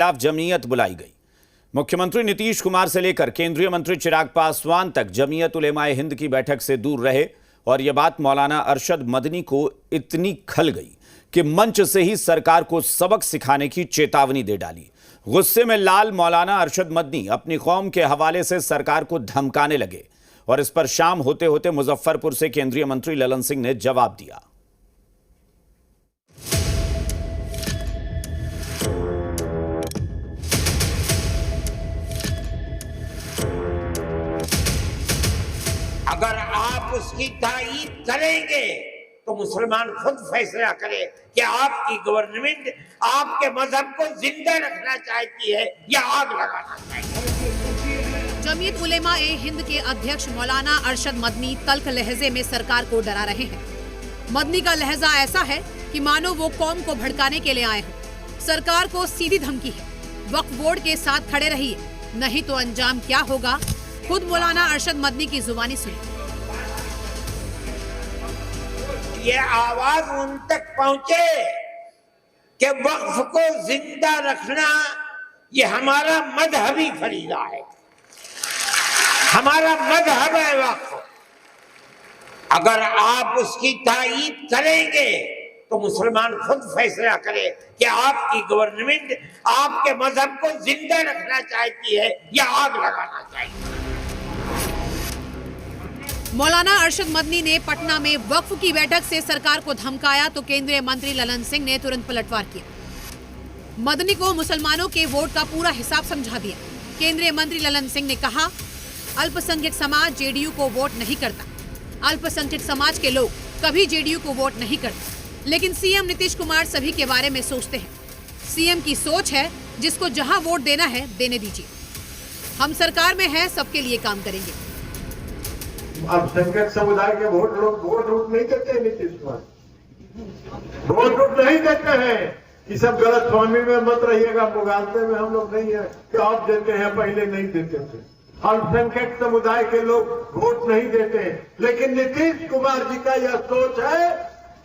खिलाफ जमीयत बुलाई गई। मुख्यमंत्री नीतीश कुमार से लेकर केंद्रीय मंत्री चिराग पासवान तक जमीयत उलेमाए हिंद की बैठक से दूर रहे और यह बात मौलाना अरशद मदनी को इतनी खल गई कि मंच से ही सरकार को सबक सिखाने की चेतावनी दे डाली। गुस्से में लाल मौलाना अरशद मदनी अपनी कौम के हवाले से सरकार को धमकाने लगे और इस पर शाम होते होते मुजफ्फरपुर से केंद्रीय मंत्री ललन सिंह ने जवाब दिया। अगर आप उसकी तायीद करेंगे तो मुसलमान खुद फैसला करे कि आपकी गवर्नमेंट आपके मजहब को जिंदा रखना चाहती है या आग लगाना चाहती है। जमीयत उलेमा ए हिंद के अध्यक्ष मौलाना अरशद मदनी तल्ख लहजे में सरकार को डरा रहे हैं। मदनी का लहजा ऐसा है कि मानो वो कौम को भड़काने के लिए आए हों। सरकार को सीधी धमकी है, वक्फ बोर्ड के साथ खड़े रहिए, नहीं तो अंजाम क्या होगा, खुद मौलाना अरशद मदनी की जुबानी सुनी। ये आवाज उन तक पहुंचे कि वक्फ को जिंदा रखना ये हमारा मजहबी फरीजा है, हमारा मजहब है वक्फ। अगर आप उसकी तायीद करेंगे तो मुसलमान खुद फैसला करे कि आपकी गवर्नमेंट आपके मजहब को जिंदा रखना चाहती है या आग लगाना चाहती है। मौलाना अरशद मदनी ने पटना में वक्फ की बैठक से सरकार को धमकाया तो केंद्रीय मंत्री ललन सिंह ने तुरंत पलटवार किया। मदनी को मुसलमानों के वोट का पूरा हिसाब समझा दिया। केंद्रीय मंत्री ललन सिंह ने कहा, अल्पसंख्यक समाज जेडीयू को वोट नहीं करता। अल्पसंख्यक समाज के लोग कभी जेडीयू को वोट नहीं करते, लेकिन सीएम नीतीश कुमार सभी के बारे में सोचते हैं। सीएम की सोच है, जिसको जहां वोट देना है देने दीजिए। हम सरकार में हैं, सबके लिए काम करेंगे। अल्पसंख्यक समुदाय के लोग वोट नहीं देते हैं। नीतीश कुमार वोट नहीं देते हैं कि सब गलत फहमी में मत रहिएगा। मुगालते में हम लोग नहीं है कि आप देते हैं, पहले नहीं देते थे। अल्पसंख्यक समुदाय के लोग वोट नहीं देते, लेकिन नीतीश कुमार जी का यह सोच है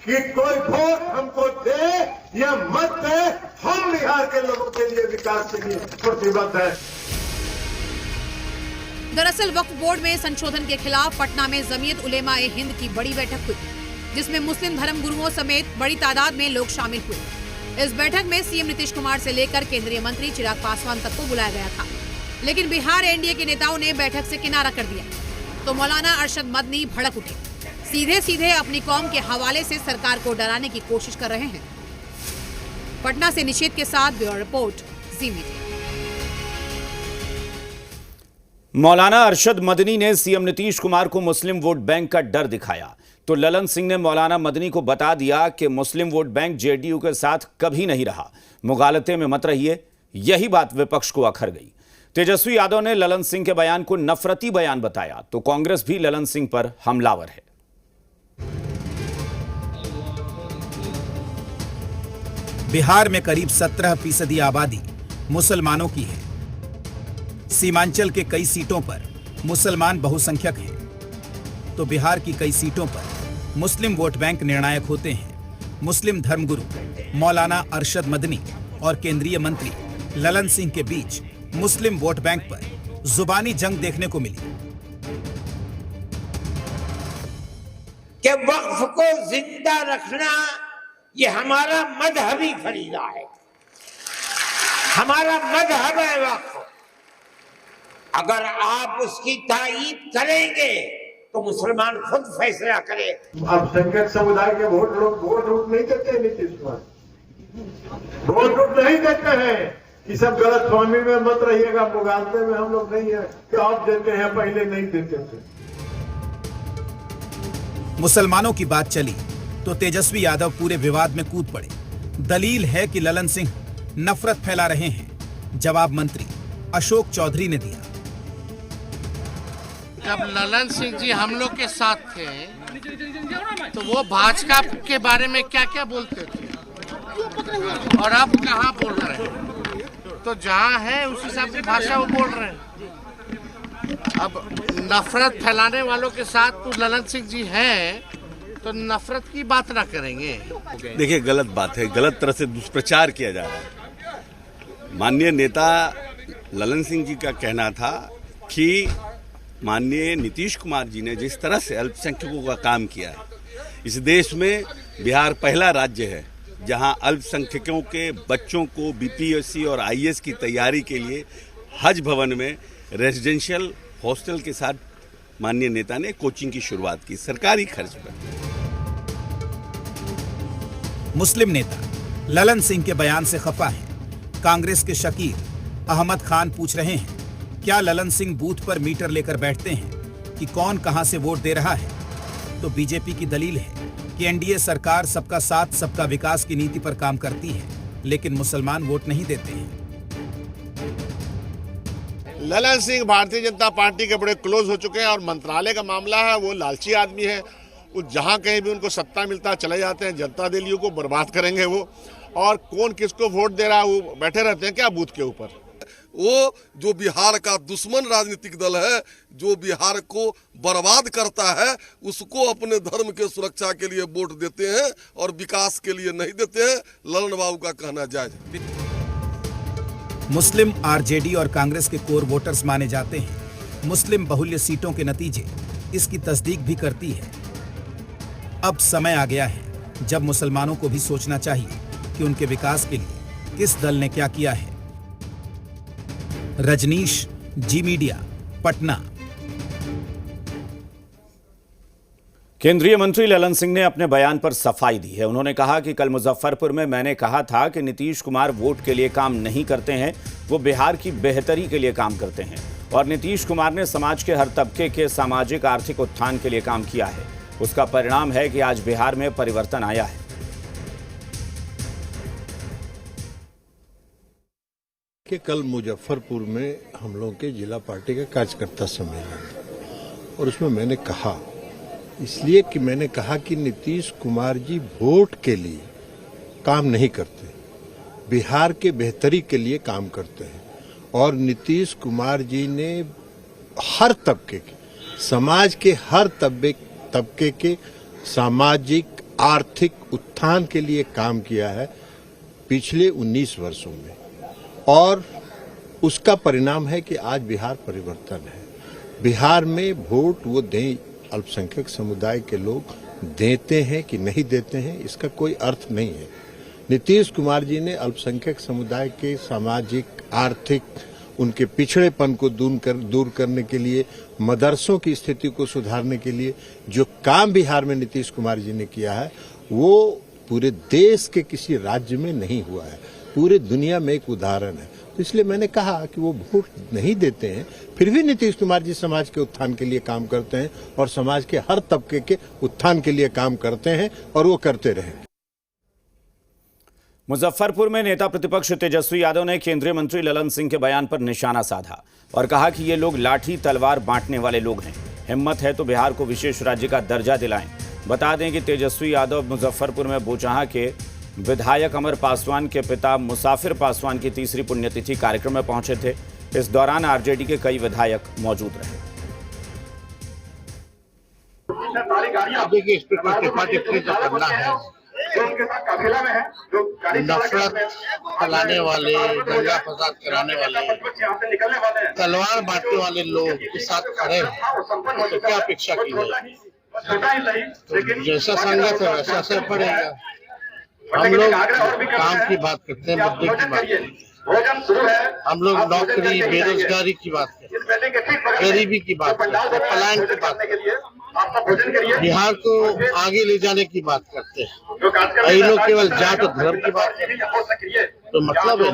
कि कोई वोट हमको दे या मत दे, हम बिहार के लोगों के लिए विकास के लिए प्रतिबद्ध है। दरअसल वक्फ बोर्ड में संशोधन के खिलाफ पटना में जमीयत उलेमा ए हिंद की बड़ी बैठक हुई, जिसमें मुस्लिम धर्म गुरुओं समेत बड़ी तादाद में लोग शामिल हुए। इस बैठक में सीएम नीतीश कुमार से लेकर केंद्रीय मंत्री चिराग पासवान तक को बुलाया गया था, लेकिन बिहार एनडीए के नेताओं ने बैठक से किनारा कर दिया तो मौलाना अरशद मदनी भड़क उठे। सीधे सीधे अपनी कौम के हवाले से सरकार को डराने की कोशिश कर रहे हैं। पटना से निषेध के साथ ब्यूरो रिपोर्ट, जी मीडिया। मौलाना अरशद मदनी ने सीएम नीतीश कुमार को मुस्लिम वोट बैंक का डर दिखाया तो ललन सिंह ने मौलाना मदनी को बता दिया कि मुस्लिम वोट बैंक जेडीयू के साथ कभी नहीं रहा, मुगालते में मत रहिए। यही बात विपक्ष को अखर गई। तेजस्वी यादव ने ललन सिंह के बयान को नफरती बयान बताया तो कांग्रेस भी ललन सिंह पर हमलावर है। बिहार में करीब 17% आबादी मुसलमानों की है। सीमांचल के कई सीटों पर मुसलमान बहुसंख्यक हैं, तो बिहार की कई सीटों पर मुस्लिम वोट बैंक निर्णायक होते हैं। मुस्लिम धर्मगुरु मौलाना अरशद मदनी और केंद्रीय मंत्री ललन सिंह के बीच मुस्लिम वोट बैंक पर जुबानी जंग देखने को मिली। कि वक्फ को जिंदा रखना ये हमारा मजहबी फरीजा है, हमारा मजहब है वक्फ। अगर आप उसकी तायीद करेंगे तो मुसलमान खुद फैसला करे। अल्पसंख्यक समुदाय के वोट नहीं देते हैं। नीतीश कुमार वोट नहीं देते हैं कि सब गलत फहमी में मत रहिएगा। मुगालते में हम लोग नहीं है कि आप देते हैं, पहले नहीं देते थे। मुसलमानों की बात चली तो तेजस्वी यादव पूरे विवाद में कूद पड़े। दलील है कि ललन सिंह नफरत फैला रहे हैं। जवाब मंत्री अशोक चौधरी ने दिया। जब ललन सिंह जी हम लोग के साथ थे तो वो भाजपा के बारे में क्या क्या बोलते थे और अब कहाँ बोल रहे हैं। तो जहाँ है उस हिसाब की भाषा वो बोल रहे हैं। अब नफरत फैलाने वालों के साथ तो ललन सिंह जी हैं, तो नफरत की बात ना करेंगे। देखिए, गलत बात है, गलत तरह से दुष्प्रचार किया जा रहा है। माननीय नेता ललन सिंह जी का कहना था कि माननीय नीतीश कुमार जी ने जिस तरह से अल्पसंख्यकों का काम किया है, इस देश में बिहार पहला राज्य है जहां अल्पसंख्यकों के बच्चों को बीपीएससी और आईएएस की तैयारी के लिए हज भवन में रेजिडेंशियल हॉस्टल के साथ माननीय नेता ने कोचिंग की शुरुआत की सरकारी खर्च पर। मुस्लिम नेता ललन सिंह के बयान से खफा है। कांग्रेस के शकीर अहमद खान पूछ रहे हैं, क्या ललन सिंह बूथ पर मीटर लेकर बैठते हैं कि कौन कहां से वोट दे रहा है? तो बीजेपी की दलील है कि एनडीए सरकार सबका साथ सबका विकास की नीति पर काम करती है, लेकिन मुसलमान वोट नहीं देते हैं। ललन सिंह भारतीय जनता पार्टी के बड़े क्लोज हो चुके हैं और मंत्रालय का मामला है, वो लालची आदमी है। वो जहां कहीं भी उनको सत्ता मिलता है चले जाते हैं, जनता दिलियों को बर्बाद करेंगे वो। और कौन किसको वोट दे रहा है वो बैठे रहते हैं क्या बूथ के ऊपर। वो जो बिहार का दुश्मन राजनीतिक दल है, जो बिहार को बर्बाद करता है, उसको अपने धर्म के सुरक्षा के लिए वोट देते हैं और विकास के लिए नहीं देते हैं। ललन बाबू का कहना जायज है। मुस्लिम आरजेडी और कांग्रेस के कोर वोटर्स माने जाते हैं। मुस्लिम बहुल्य सीटों के नतीजे इसकी तस्दीक भी करती है। अब समय आ गया है जब मुसलमानों को भी सोचना चाहिए कि उनके विकास के लिए किस दल ने क्या किया है। रजनीश, जी मीडिया, पटना। केंद्रीय मंत्री ललन सिंह ने अपने बयान पर सफाई दी है। उन्होंने कहा कि कल मुजफ्फरपुर में मैंने कहा था कि नीतीश कुमार वोट के लिए काम नहीं करते हैं, वो बिहार की बेहतरी के लिए काम करते हैं। और नीतीश कुमार ने समाज के हर तबके के सामाजिक आर्थिक उत्थान के लिए काम किया है। उसका परिणाम है कि आज बिहार में परिवर्तन आया है। कि कल मुजफ्फरपुर में हम लोग के जिला पार्टी का कार्यकर्ता सम्मेलन और उसमें मैंने कहा, इसलिए कि मैंने कहा कि नीतीश कुमार जी वोट के लिए काम नहीं करते, बिहार के बेहतरी के लिए काम करते हैं। और नीतीश कुमार जी ने हर तबके के, समाज के हर तबके के सामाजिक आर्थिक उत्थान के लिए काम किया है पिछले 19 वर्षों में। और उसका परिणाम है कि आज बिहार परिवर्तन है। बिहार में वोट वो दें, अल्पसंख्यक समुदाय के लोग देते हैं कि नहीं देते हैं, इसका कोई अर्थ नहीं है। नीतीश कुमार जी ने अल्पसंख्यक समुदाय के सामाजिक आर्थिक उनके पिछड़ेपन को दूर करने के लिए, मदरसों की स्थिति को सुधारने के लिए जो काम बिहार में नीतीश कुमार जी ने किया है, वो पूरे देश के किसी राज्य में नहीं हुआ है, पूरे दुनिया में एक उदाहरण है। तो इसलिए मैंने कहा कि वो वोट नहीं देते हैं, फिर भी नीतीश कुमार जी समाज के उत्थान के लिए काम करते हैं और समाज के हर तबके के उत्थान के लिए काम करते हैं और वो करते रहेंगे। मुजफ्फरपुर में नेता प्रतिपक्ष तेजस्वी यादव ने केंद्रीय मंत्री ललन सिंह के बयान पर निशाना साधा और कहा कि ये लोग लाठी तलवार बांटने वाले लोग हैं। हिम्मत है तो बिहार को विशेष राज्य का दर्जा दिलाएं। बता दें कि तेजस्वी यादव मुजफ्फरपुर में बोचहां के विधायक अमर पासवान के पिता मुसाफिर पासवान की तीसरी पुण्यतिथि कार्यक्रम में पहुंचे थे। इस दौरान आरजेडी के कई विधायक मौजूद रहे। देखिए, इस पर कोई टिप्पा टिप्पणी तो करना है। नफरत फैलाने वाले, दंगा फसाद कराने वाले, तलवार बांटने वाले लोग के साथ खड़े हैं तो क्या अपेक्षा की जाए? तो जैसा संगत है वैसा असर पड़ेगा। हम लोग काम की बात करते हैं, मुद्दे की बात करते हैं। हम लोग नौकरी, बेरोजगारी की बात करते हैं, गरीबी की बात करते हैं, पलायन की बात करते हैं, बिहार को आगे ले जाने की बात करते हैं। कई लोग केवल जात और धर्म की बात करते हैं। तो मतलब है